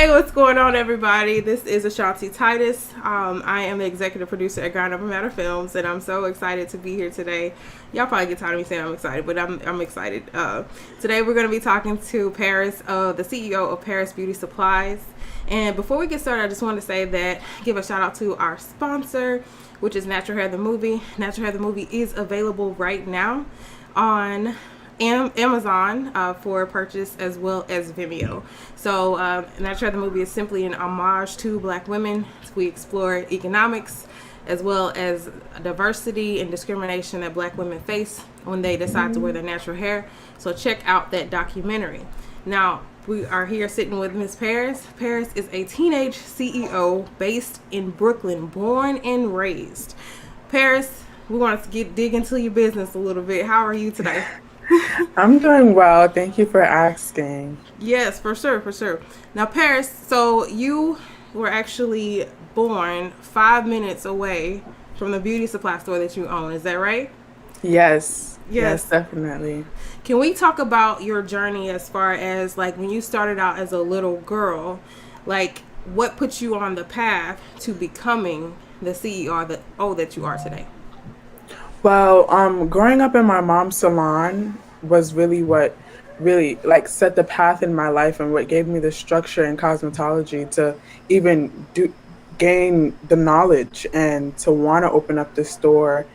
Hey, what's going on, everybody? This is Ashanti Titus. I am the executive producer at Grind Up and Matter Films, and I'm so excited to be here today. Y'all probably get tired of me saying I'm excited, but I'm excited. Today, we're going to be talking to Paris, the CEO of Paris Beauty Supplyz. And before we get started, I just want to say that give a shout out to our sponsor, which is Natural Hair the Movie. Natural Hair the Movie is available right now on Amazon for purchase, as well as Vimeo. So Natural Hair the Movie is simply an homage to Black women. We explore economics as well as diversity and discrimination that Black women face when they decide to wear their natural hair. So check out that documentary. Now, we are here sitting with Miss Paris. Paris is a teenage CEO based in Brooklyn, born and raised. Paris, we want to dig into your business a little bit. How are you today? I'm doing well. Thank you for asking. Yes, for sure, for sure. Now, Paris, so you were actually born 5 minutes away from the beauty supply store that you own. Is that right? Yes. Yes. Yes, definitely. Can we talk about your journey as far as like when you started out as a little girl, like what put you on the path to becoming the CEO that you are today? Well, growing up in my mom's salon was really what really like set the path in my life and what gave me the structure in cosmetology to even gain the knowledge and to want to open up the store.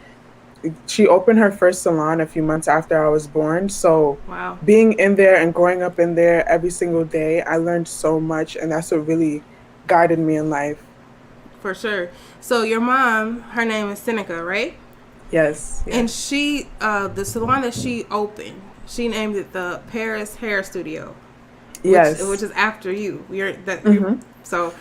She opened her first salon a few months after I was born. So Wow. being in there and growing up in there every single day, I learned so much, and that's what really guided me in life. For sure. So your mom, her name is Seneca, right? Yes. And Yes. she, the salon that she opened, she named it the Paris Hair Studio, which Yes. is after you. Hmm. So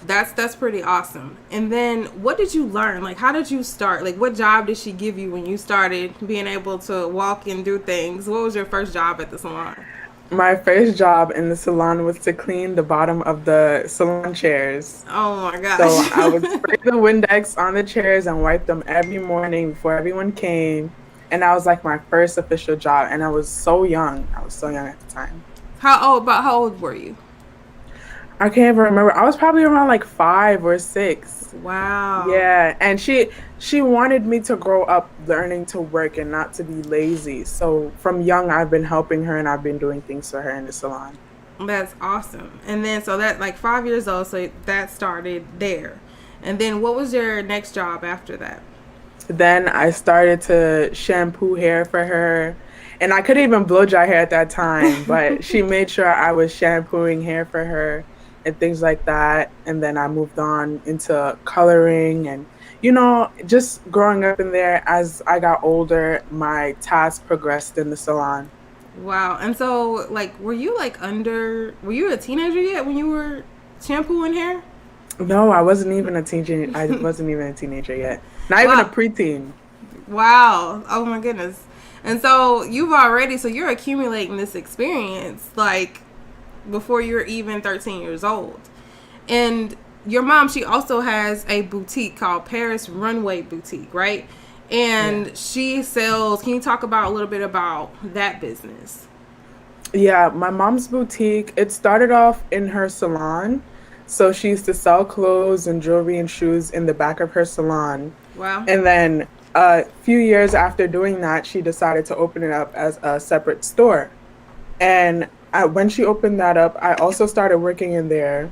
that's pretty awesome. And then what did you learn? Like, how did you start? Like, what job did she give you when you started being able to walk and do things? What was your first job at the salon? My first job in the salon was to clean the bottom of the salon chairs. Oh my So I would gosh. spray the Windex on the chairs and wipe them every morning before everyone came. And that was like my first official job. And I was so young. I was so young at the time. How old were you? I can't even remember. I was probably around like 5 or 6. Wow. Yeah, and she wanted me to grow up learning to work and not to be lazy. So from young, I've been helping her and I've been doing things for her in the salon. That's awesome. And then so that like 5 years old, so that started there. And then what was your next job after that? Then I started to shampoo hair for her. And I couldn't even blow dry hair at that time, but she made sure I was shampooing hair for her and things like that. And then I moved on into coloring and, just growing up in there. As I got older, my tasks progressed in the salon. Wow. And so like were you a teenager yet when you were shampooing hair? No, I wasn't even a teenager. I wasn't even a teenager yet. Not even a Wow. preteen. Wow. Oh my goodness. And so so you're accumulating this experience like before you're even 13 years old. And your mom, she also has a boutique called Paris Runway Boutique, right? Yeah. And she sells, can you talk about a little bit about that business? Yeah, my mom's boutique, it started off in her salon. So she used to sell clothes and jewelry and shoes in the back of her salon. Wow. And then a few years after doing that, she decided to open it up as a separate store. And when she opened that up, I also started working in there,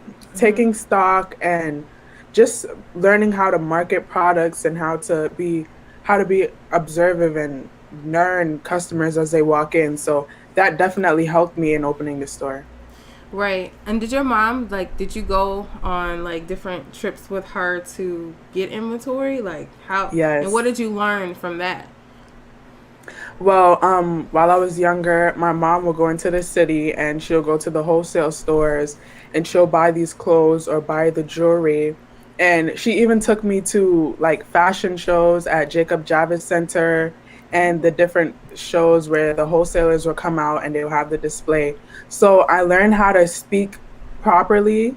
Hmm. taking stock and just learning how to market products and how to be observant and learn customers as they walk in. So that definitely helped me in opening the store. Right. And did your mom, like, did you go on, like, different trips with her to get inventory? Like, and what Yes. did you learn from that? Well, while I was younger, my mom will go into the city and she'll go to the wholesale stores and she'll buy these clothes or buy the jewelry. And she even took me to like fashion shows at Jacob Javits Center and the different shows where the wholesalers will come out and they'll have the display. So I learned how to speak properly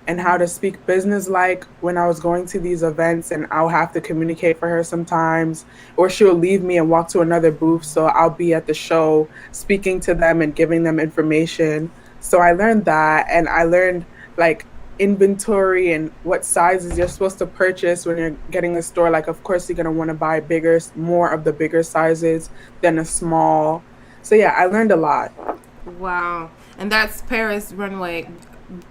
and how to speak business like when I was going to these events, and I'll have to communicate for her sometimes, or she'll leave me and walk to another booth, so I'll be at the show speaking to them and giving them information. So I learned that, and I learned like inventory and what sizes you're supposed to purchase when you're getting a store. Like, of course, you're going to want to buy more of the bigger sizes than a small. So yeah, I learned a lot. Wow. And that's Paris Runway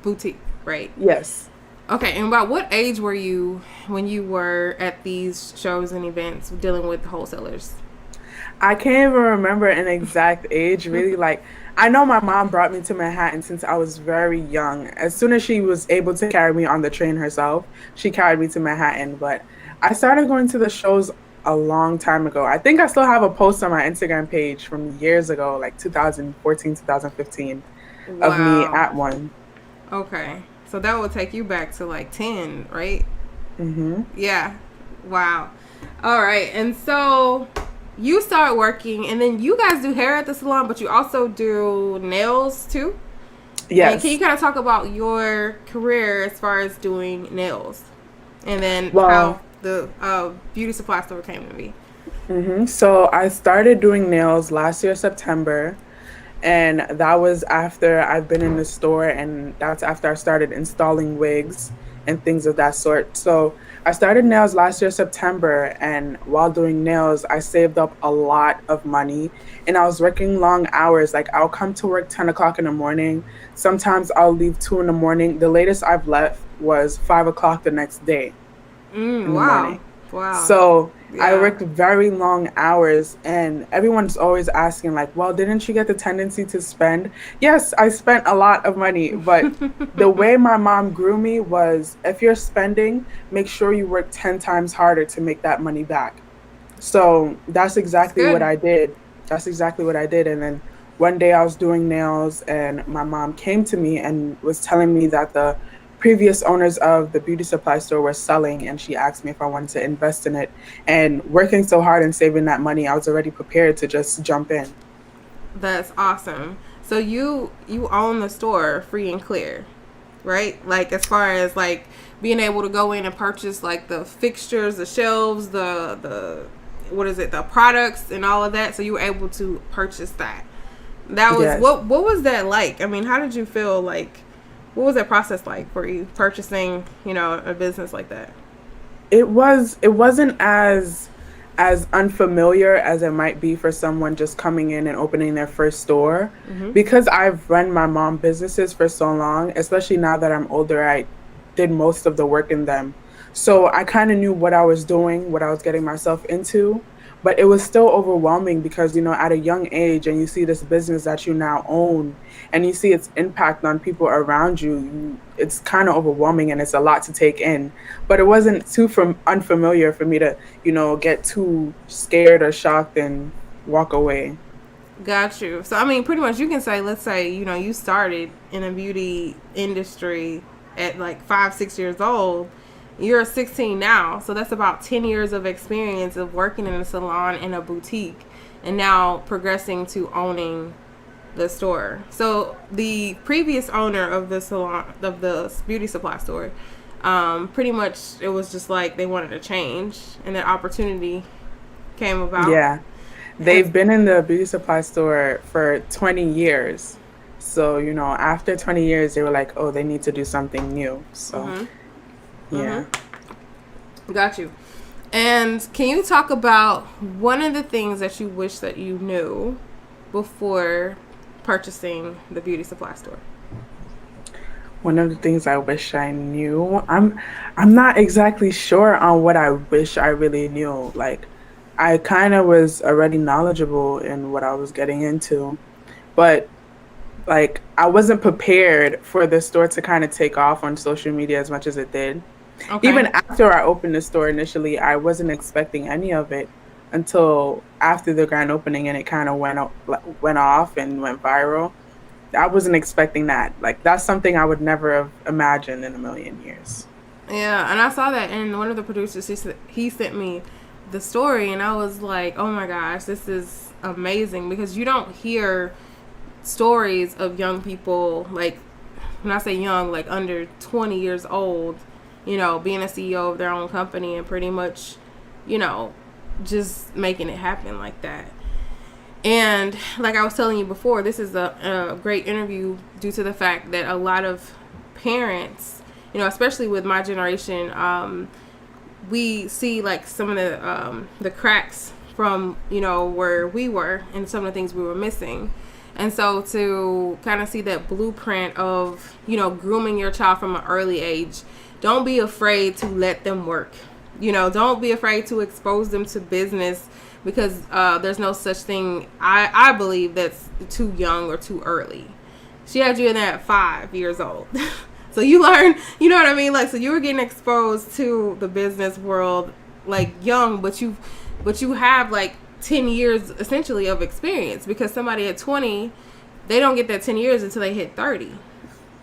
Boutique, right? Yes. Okay, and about what age were you when you were at these shows and events dealing with wholesalers? I can't even remember an exact age, really. Like, I know my mom brought me to Manhattan since I was very young. As soon as she was able to carry me on the train herself, she carried me to Manhattan. But I started going to the shows a long time ago. I think I still have a post on my Instagram page from years ago, like 2014, 2015, of me Wow. at one. Okay. So that would take you back to like 10, right? Hmm. Yeah. Wow. All right. And so you start working, and then you guys do hair at the salon, but you also do nails too? And can you Yes. kind of talk about your career as far as doing nails? And then how Well, the beauty supply store came to be? so I started doing nails last year, September. And that was after I've been in the store, and that's after I started installing wigs and things of that sort. So I started nails last year, September, and while doing nails, I saved up a lot of money, and I was working long hours. Like, I'll come to work 10 o'clock in the morning. Sometimes I'll leave 2 in the morning. The latest I've left was 5 o'clock the next day in the Wow. morning. Wow. So I Yeah. worked very long hours, and everyone's always asking, like, well, didn't you get the tendency to spend? Yes, I spent a lot of money, but the way my mom grew me was, if you're spending, make sure you work 10 times harder to make that money back. So that's It's exactly what good. I did. That's exactly what I did. And then one day I was doing nails, and my mom came to me and was telling me that the previous owners of the beauty supply store were selling, and she asked me if I wanted to invest in it. And working so hard and saving that money, I was already prepared to just jump in. That's awesome. So you own the store free and clear, right? Like as far as like being able to go in and purchase like the fixtures, the shelves, the what is it, the products and all of that. So you were able to purchase that. That was Yes. what was that like? I mean, how did you feel like what was that process like for you purchasing, a business like that? It wasn't as unfamiliar as it might be for someone just coming in and opening their first store, Mhm. because I've run my mom businesses for so long. Especially now that I'm older, I did most of the work in them. So I kind of knew what I was doing, what I was getting myself into, but it was still overwhelming because, at a young age, and you see this business that you now own, and you see its impact on people around you, it's kind of overwhelming, and it's a lot to take in. But it wasn't too unfamiliar for me to, get too scared or shocked and walk away. Got you. So I mean, pretty much you can say, let's say, you started in a beauty industry at like 5, 6 years old. You're 16 now, so that's about 10 years of experience of working in a salon and a boutique, and now progressing to owning the store. So the previous owner of the salon of the beauty supply store, pretty much it was just like they wanted to change, and that opportunity came about. Yeah. And They've been in the beauty supply store for 20 years. So, after 20 years, they were like, oh, they need to do something new. So, mhm, yeah. mhm. Got you. And can you talk about one of the things that you wish that you knew before purchasing the beauty supply store? One of the things I wish I knew, I'm not exactly sure on what I wish I really knew. Like, I kind of was already knowledgeable in what I was getting into, but like, I wasn't prepared for the store to kind of take off on social media as much as it did. Even Okay. after I opened the store initially, I wasn't expecting any of it until after the grand opening, and it kind of went off and went viral. I wasn't expecting that. Like, that's something I would never have imagined in a million years. Yeah, and I saw that, and one of the producers he sent me the story, and I was like, oh my gosh, this is amazing because you don't hear stories of young people like when I say young, like under 20 years old, being a CEO of their own company and pretty much, you know, just making it happen like that. And like I was telling you before, this is a great interview due to the fact that a lot of parents, especially with my generation, we see like some of the cracks from where we were and some of the things we were missing. And so to kind of see that blueprint of grooming your child from an early age, don't be afraid to let them work. Don't be afraid to expose them to business, because there's no such thing, I believe, that's too young or too early. She had you in there at 5 years old. So you learn, you know what I mean? Like, so you were getting exposed to the business world like young, but you have like 10 years essentially of experience, because somebody at 20, they don't get that 10 years until they hit 30.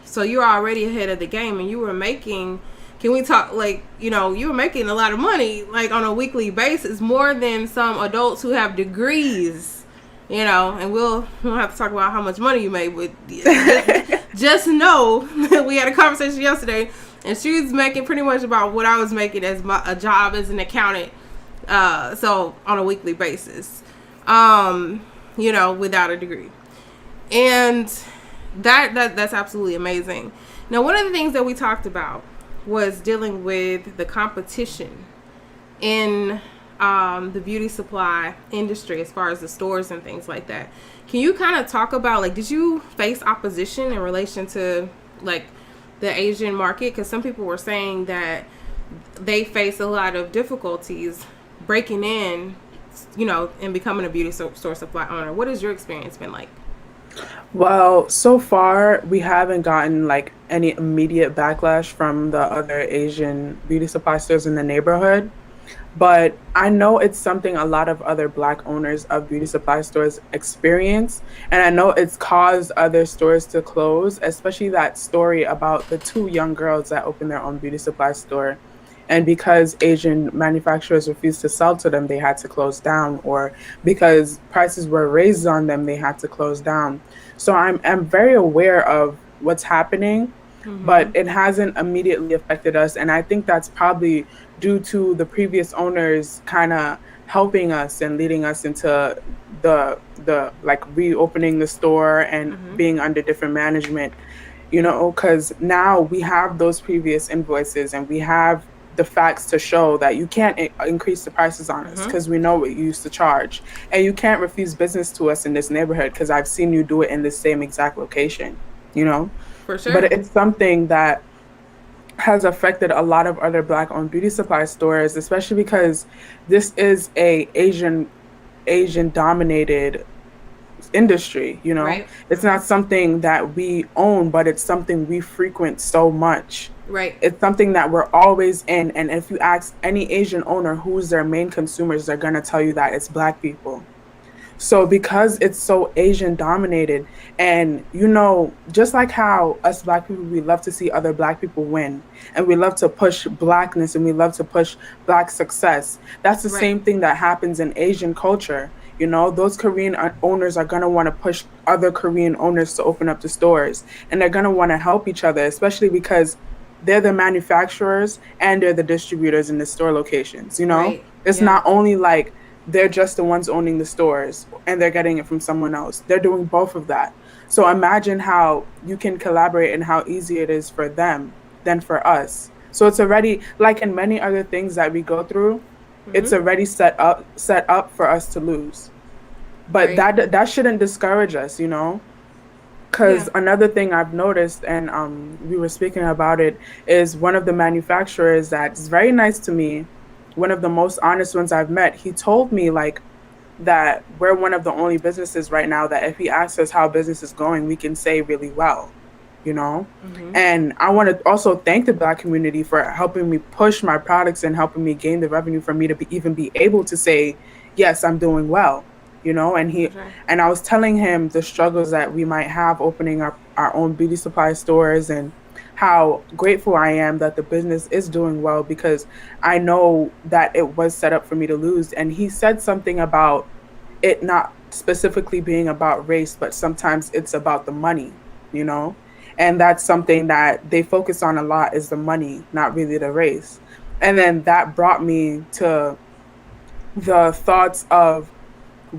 So you're already ahead of the game, and you were making, can we talk, like, you were making a lot of money, like, on a weekly basis, more than some adults who have degrees, and we'll have to talk about how much money you made, but just know that we had a conversation yesterday, and she was making pretty much about what I was making as a job as an accountant, so on a weekly basis, without a degree. And that's absolutely amazing. Now, one of the things that we talked about was dealing with the competition in the beauty supply industry, as far as the stores and things like that. Can you kind of talk about, like, did you face opposition in relation to, like, the Asian market? Because some people were saying that they face a lot of difficulties breaking in, and becoming a beauty store supply owner. What has your experience been like? Well, so far we haven't gotten like any immediate backlash from the other Asian beauty supply stores in the neighborhood, but I know it's something a lot of other Black owners of beauty supply stores experience, and I know it's caused other stores to close, especially that story about the two young girls that opened their own beauty supply store. And because Asian manufacturers refused to sell to them, they had to close down, or because prices were raised on them, they had to close down. So I'm very aware of what's happening, but it hasn't immediately affected us. And I think that's probably due to the previous owners kind of helping us and leading us into the like reopening the store and being under different management, because now we have those previous invoices and we have the facts to show that you can't increase the prices on us, because we know what you used to charge, and you can't refuse business to us in this neighborhood, because I've seen you do it in the same exact location, For sure. But it's something that has affected a lot of other Black owned beauty supply stores, especially because this is a Asian dominated industry, Right. It's not something that we own, but it's something we frequent so much. Right. It's something that we're always in, and if you ask any Asian owner who's their main consumers, they're going to tell you that it's Black people. So because it's so Asian dominated, and just like how us Black people, we love to see other Black people win, and we love to push Blackness, and we love to push Black success, that's the same thing that happens in Asian culture. Those Korean owners are going to want to push other Korean owners to open up the stores, and they're going to want to help each other, especially because they're the manufacturers and they're the distributors in the store locations. Right. It's not only like they're just the ones owning the stores and they're getting it from someone else. They're doing both of that. So imagine how you can collaborate and how easy it is for them than for us. So it's already, like in many other things that we go through, it's already set up for us to lose. But that shouldn't discourage us, because another thing I've noticed, and we were speaking about it, is one of the manufacturers that's very nice to me, one of the most honest ones I've met. He told me like that we're one of the only businesses right now that if he asks us how business is going, we can say really well, And I want to also thank the Black community for helping me push my products and helping me gain the revenue for me to even be able to say, yes, I'm doing well. And and I was telling him the struggles that we might have opening up our own beauty supply stores, and how grateful I am that the business is doing well, because I know that it was set up for me to lose. And he said something about it not specifically being about race, but sometimes it's about the money, and that's something that they focus on a lot, is the money, not really the race. And then that brought me to the thoughts of,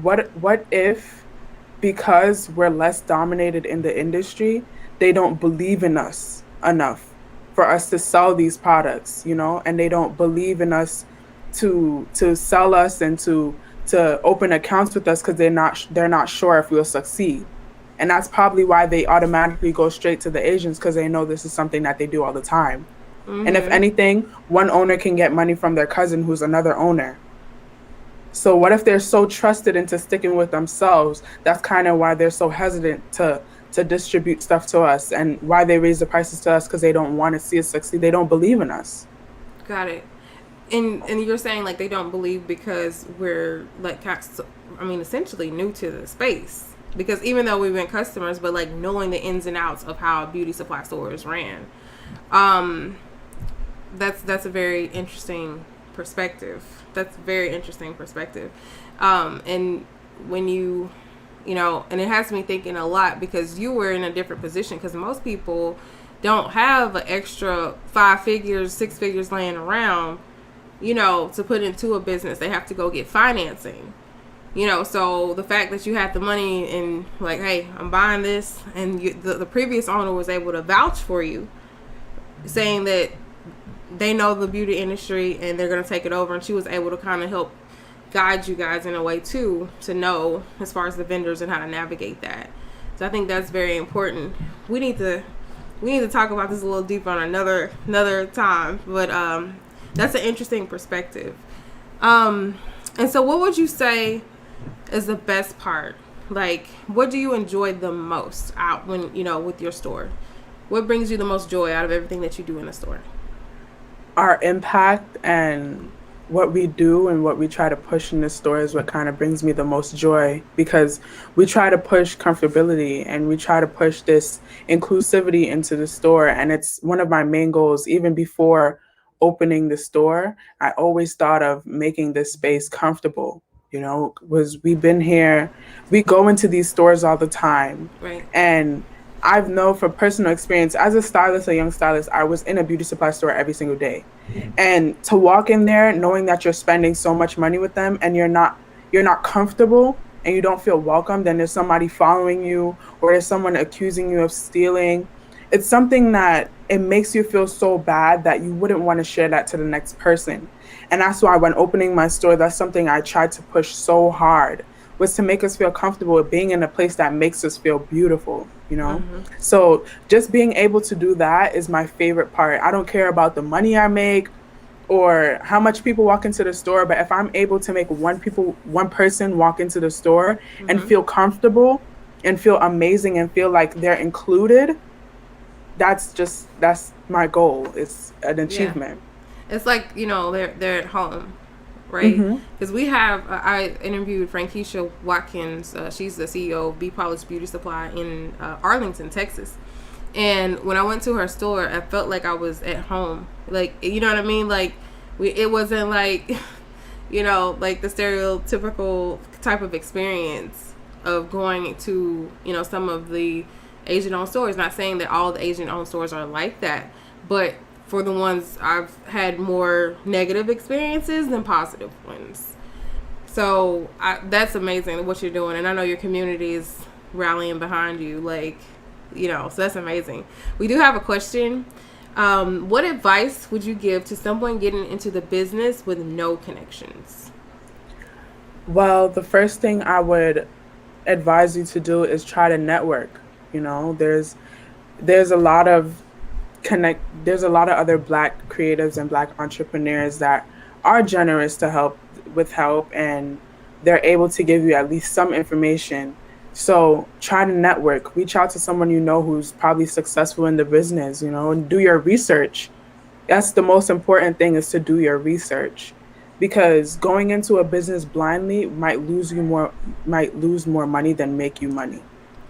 what if, because we're less dominated in the industry, they don't believe in us enough for us to sell these products, and they don't believe in us to sell us and to open accounts with us because they're not sure if we'll succeed. And that's probably why they automatically go straight to the Asians, because they know this is something that they do all the time. And if Mm-hmm. anything, one owner can get money from their cousin who's another owner. So what if they're so trusted into sticking with themselves? That's kind of why they're so hesitant to distribute stuff to us, and why they raise the prices to us, because they don't want to see us succeed. They don't believe in us. Got it. And you're saying like they don't believe because we're like I mean essentially new to the space. Because even though we've been customers, but like knowing the ins and outs of how a beauty supply store is ran, um, that's a very interesting perspective. That's a very interesting perspective. And when and it has me thinking a lot because you were in a different position because most people don't have an extra 5 figures, 6 figures laying around, to put into a business. They have to go get financing. So the fact that you had the money and like, hey, I'm buying this, and the previous owner was able to vouch for you, saying that they know the beauty industry and they're going to take it over, and she was able to kind of help guide you guys in a way too, to know as far as the vendors and how to navigate that. So I think that's very important. We need to talk about this a little deeper on another time, but that's an interesting perspective. And so what would you say is the best part? Like, what do you enjoy the most out when, with your store? What brings you the most joy out of everything that you do in the store? Our impact and what we do and what we try to push in the store is what kind of brings me the most joy, because we try to push comfortability and we try to push this inclusivity into the store. And it's one of my main goals. Even before opening the store, I always thought of making this space comfortable. Was we've been here, we go into these stores all the time. Right. And I've known from personal experience, as a stylist, a young stylist, I was in a beauty supply store every single day. And to walk in there knowing that you're spending so much money with them and you're not comfortable and you don't feel welcome, then there's somebody following you or there's someone accusing you of stealing. It's something that it makes you feel so bad that you wouldn't want to share that to the next person. And that's why when opening my store, that's something I tried to push so hard, was to make us feel comfortable with being in a place that makes us feel beautiful, Mm-hmm. So just being able to do that is my favorite part. I don't care about the money I make or how much people walk into the store, but if I'm able to make one person walk into the store Mm-hmm. and feel comfortable and feel amazing and feel like they're included, that's my goal. It's an achievement. Yeah. It's like, they're at home. Right? Mm-hmm. Because we have, I interviewed Frankisha Watkins. She's the CEO of Be Polished Beauty Supply in Arlington, Texas. And when I went to her store, I felt like I was at home. Like, you know what I mean? Like, it wasn't like, like the stereotypical type of experience of going to, some of the Asian-owned stores. Not saying that all the Asian-owned stores are like that, but for the ones I've had more negative experiences than positive ones. So that's amazing what you're doing. And I know your community is rallying behind you. Like, so that's amazing. We do have a question. What advice would you give to someone getting into the business with no connections? Well, the first thing I would advise you to do is try to network. There's a lot of there's a lot of other Black creatives and Black entrepreneurs that are generous to help, and they're able to give you at least some information. So try to network, reach out to someone who's probably successful in the business, and do your research. That's the most important thing, is to do your research, because going into a business blindly might lose more money than make you money.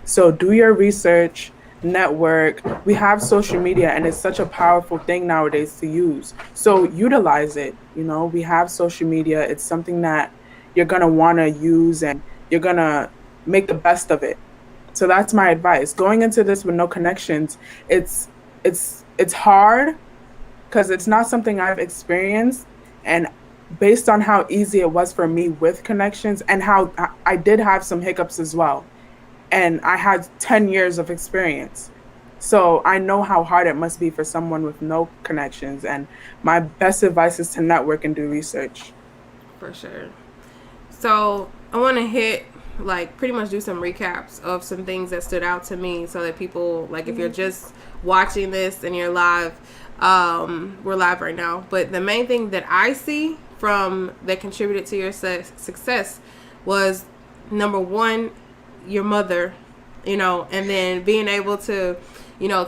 So do your research, network. We have social media, and it's such a powerful thing nowadays to use. So utilize it. We have social media. It's something that you're going to want to use, and you're going to make the best of it. So that's my advice. Going into this with no connections, it's hard, because it's not something I've experienced. And based on how easy it was for me with connections, and how I did have some hiccups as well, and I had 10 years of experience. So I know how hard it must be for someone with no connections. And my best advice is to network and do research. For sure. So I want to hit, like, pretty much do some recaps of some things that stood out to me, so that people, like, if you're just watching this and you're live, we're live right now, but the main thing that I see from that contributed to your success was, number one, your mother, and then being able to,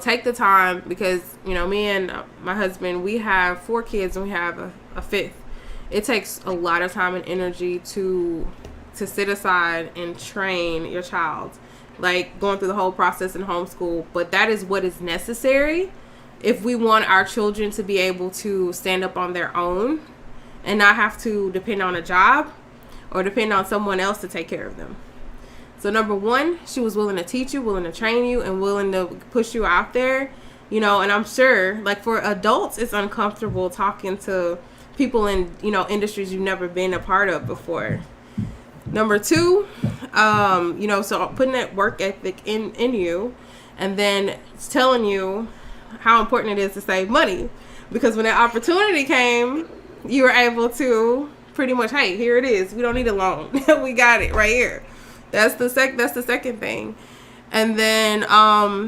take the time, because, me and my husband, we have 4 kids and we have a fifth. It takes a lot of time and energy to sit aside and train your child, like going through the whole process in homeschool. But that is what is necessary if we want our children to be able to stand up on their own and not have to depend on a job or depend on someone else to take care of them. So number one, she was willing to teach you, willing to train you, and willing to push you out there, and I'm sure, like, for adults, it's uncomfortable talking to people in, industries you've never been a part of before. Number two, so putting that work ethic in you, and then telling you how important it is to save money, because when that opportunity came, you were able to pretty much, hey, here it is. We don't need a loan. We got it right here. That's the second thing. And then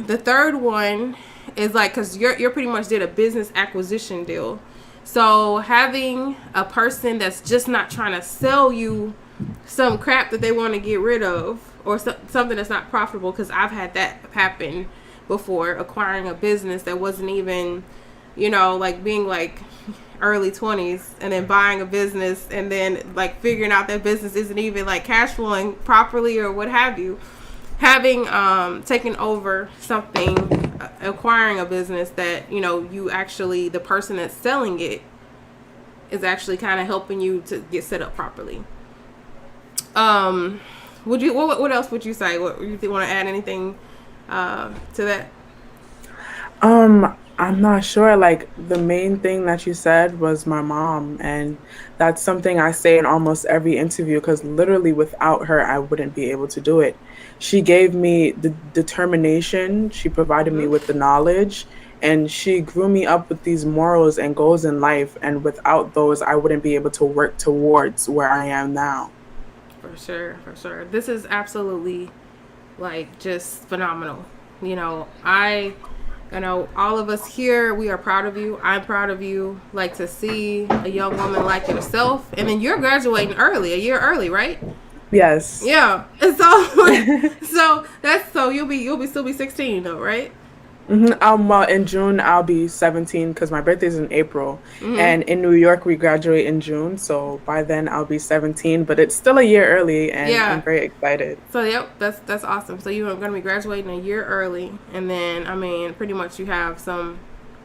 the third one is, like, because you're pretty much did a business acquisition deal. So having a person that's just not trying to sell you some crap that they want to get rid of, or something that's not profitable, because I've had that happen before, acquiring a business that wasn't even, like, being like early 20s, and then buying a business and then, like, figuring out that business isn't even, like, cash flowing properly or what have you. Having taken over something, acquiring a business that, you actually, the person that's selling it is actually kind of helping you to get set up properly. What else would you say? What you want to add anything to that? I'm not sure. Like, the main thing that you said was my mom, and that's something I say in almost every interview, because literally without her, I wouldn't be able to do it. She gave me the determination, she provided me with the knowledge, and she grew me up with these morals and goals in life, and without those, I wouldn't be able to work towards where I am now. For sure. This is absolutely, like, just phenomenal. All of us here, we are proud of you. I'm proud of you. Like, to see a young woman like yourself, and then you're graduating early, a year early, right? Yes. Yeah. And so you'll still be 16 though, right? Well, in June I'll be 17, because my birthday's in April, Mm-hmm. and in New York we graduate in June. So by then I'll be 17, but it's still a year early, and Yeah. I'm very excited. So yep, that's awesome. So you're gonna be graduating a year early, and then, I mean, pretty much you have some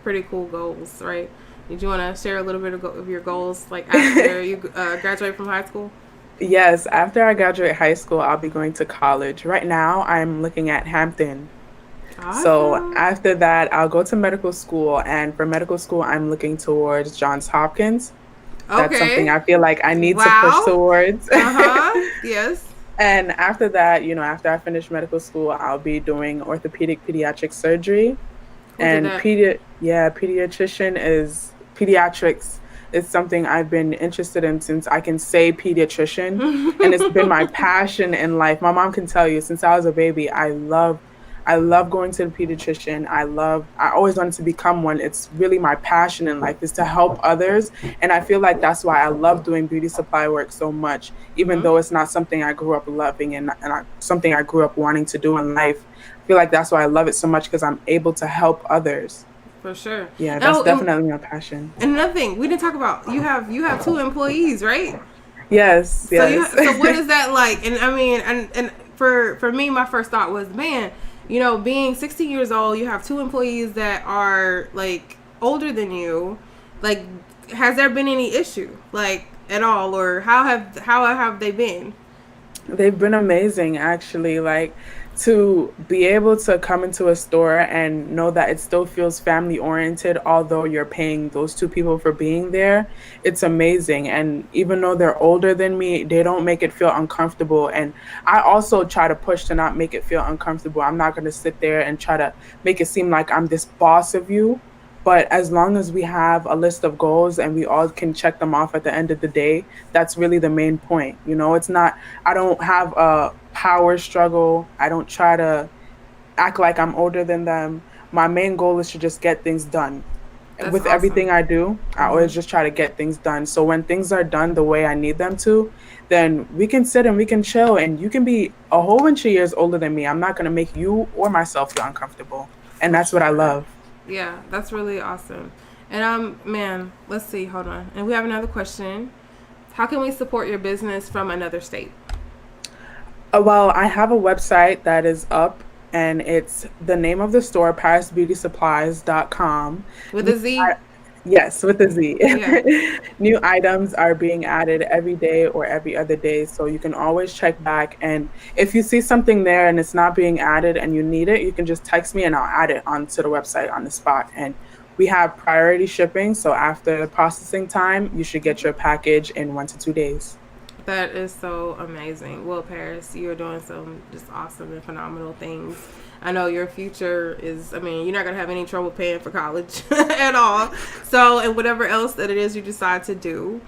pretty cool goals, right? Did you want to share a little bit of your goals, like, after you graduate from high school? Yes, after I graduate high school, I'll be going to college. Right now I'm looking at Hampton. So Awesome. after that, I'll go to medical school, and for medical school, I'm looking towards Johns Hopkins. That's something Okay. I feel like I need to push Wow. towards. Yes. And after that, after I finish medical school, I'll be doing orthopedic pediatric surgery. Who did And that? pediatrics is something I've been interested in since I can say pediatrician, and it's been my passion in life. My mom can tell you, since I was a baby, I love going to the pediatrician. I always wanted to become one. It's really my passion in life, is to help others. And I feel like that's why I love doing beauty supply work so much, even though it's not something I grew up loving, and something I grew up wanting to do in life. I feel like that's why I love it so much, because I'm able to help others. For sure. Yeah, Now, that's definitely my passion. and another thing we didn't talk about, you have 2 employees, right? Yes, yes. So what is that like? And I mean, and for me, my first thought was, man, being 16 years old, you have 2 employees that are, like, older than you. Like, has there been any issue, like, at all, or how have they been? They've been amazing, actually. Like, to be able to come into a store and know that it still feels family oriented, although you're paying those two people for being there, it's amazing. And even though they're older than me, they don't make it feel uncomfortable. And I also try to push to not make it feel uncomfortable. I'm not going to sit there and try to make it seem like I'm this boss of you. But as long as we have a list of goals and we all can check them off at the end of the day, that's really the main point. You know, it's not, I don't have a power struggle. I don't try to act like I'm older than them. My main goal is to just get things done. That's With awesome. everything I do, I Hmm. always just try to get things done. So when things are done the way I need them to, then we can sit and we can chill. And you can be a whole bunch of years older than me. I'm not going to make you or myself feel uncomfortable. And For that's what I sure. love. Yeah, that's really awesome. And man, let's see. Hold on. And we have another question. How can we support your business from another state? Well, I have a website that is up, and it's the name of the store, parisbeautysupplies.com. With New, a Z? yes, with a Z. Yeah. New items are being added every day or every other day, so you can always check back. And if you see something there and it's not being added and you need it, you can just text me and I'll add it onto the website on the spot. And we have priority shipping, so after the processing time, you should get your package in 1 to 2 days. That is so amazing. Well, Paris, you're doing some just awesome and phenomenal things. I know your future is, I mean, you're not going to have any trouble paying for college at all. So, and whatever else that it is you decide to do.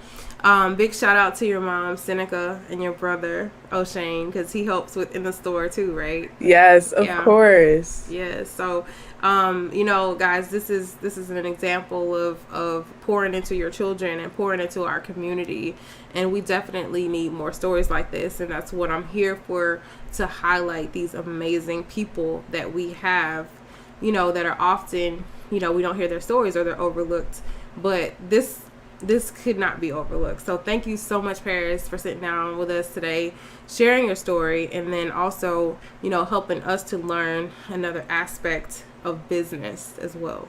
Big shout out to your mom, Seneca, and your brother, O'Shane, because he helps with in the store too, right? Yes, of Yeah. course. Yeah, so guys, this is an example of pouring into your children and pouring into our community, and we definitely need more stories like this, and that's what I'm here for, to highlight these amazing people that we have, that are often, we don't hear their stories or they're overlooked, but this could not be overlooked. So thank you so much, Paris, for sitting down with us today, sharing your story, and then also, helping us to learn another aspect of business as well.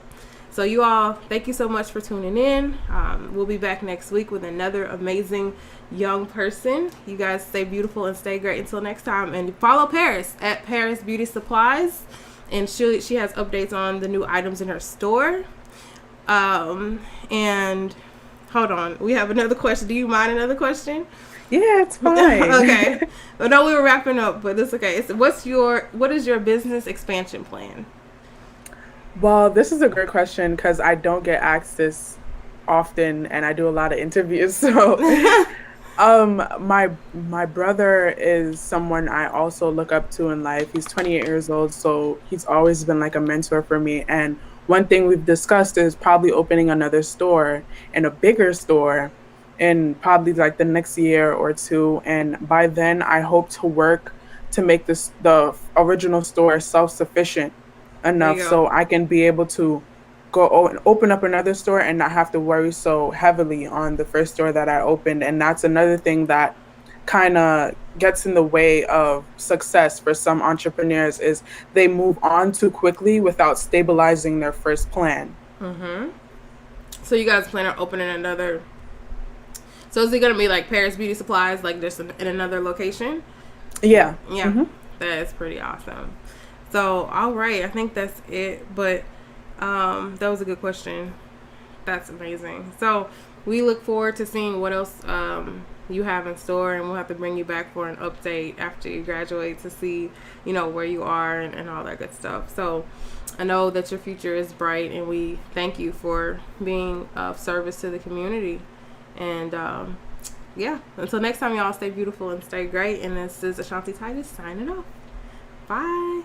So you all, thank you so much for tuning in. We'll be back next week with another amazing young person. You guys stay beautiful and stay great until next time. And follow Paris at Paris Beauty Supplies. And she has updates on the new items in her store. And hold on, we have another question. Do you mind another question? Yeah, it's fine. Okay. Well, no, we were wrapping up, but it's okay. What is your business expansion plan? Well, this is a great question because I don't get asked this often and I do a lot of interviews. So, my brother is someone I also look up to in life. He's 28 years old, so he's always been like a mentor for me. And one thing we've discussed is probably opening another store and a bigger store in probably like the next year or two. And by then, I hope to work to make this the original store self-sufficient There enough you go. so I can be able to and open up another store and not have to worry so heavily on the first store that I opened. And that's another thing that kind of gets in the way of success for some entrepreneurs is they move on too quickly without stabilizing their first plan. Mm-hmm. So you guys plan on opening another? So is it gonna be like Paris Beauty Supplies, like just in another location? Yeah. Yeah, that is pretty awesome. So, all right, I think that's it. But that was a good question. That's amazing. So, we look forward to seeing what else you have in store, and we'll have to bring you back for an update after you graduate to see, where you are and all that good stuff. So, I know that your future is bright, and we thank you for being of service to the community. And yeah, until next time, y'all stay beautiful and stay great. And this is Ashanti Titus signing off. Bye.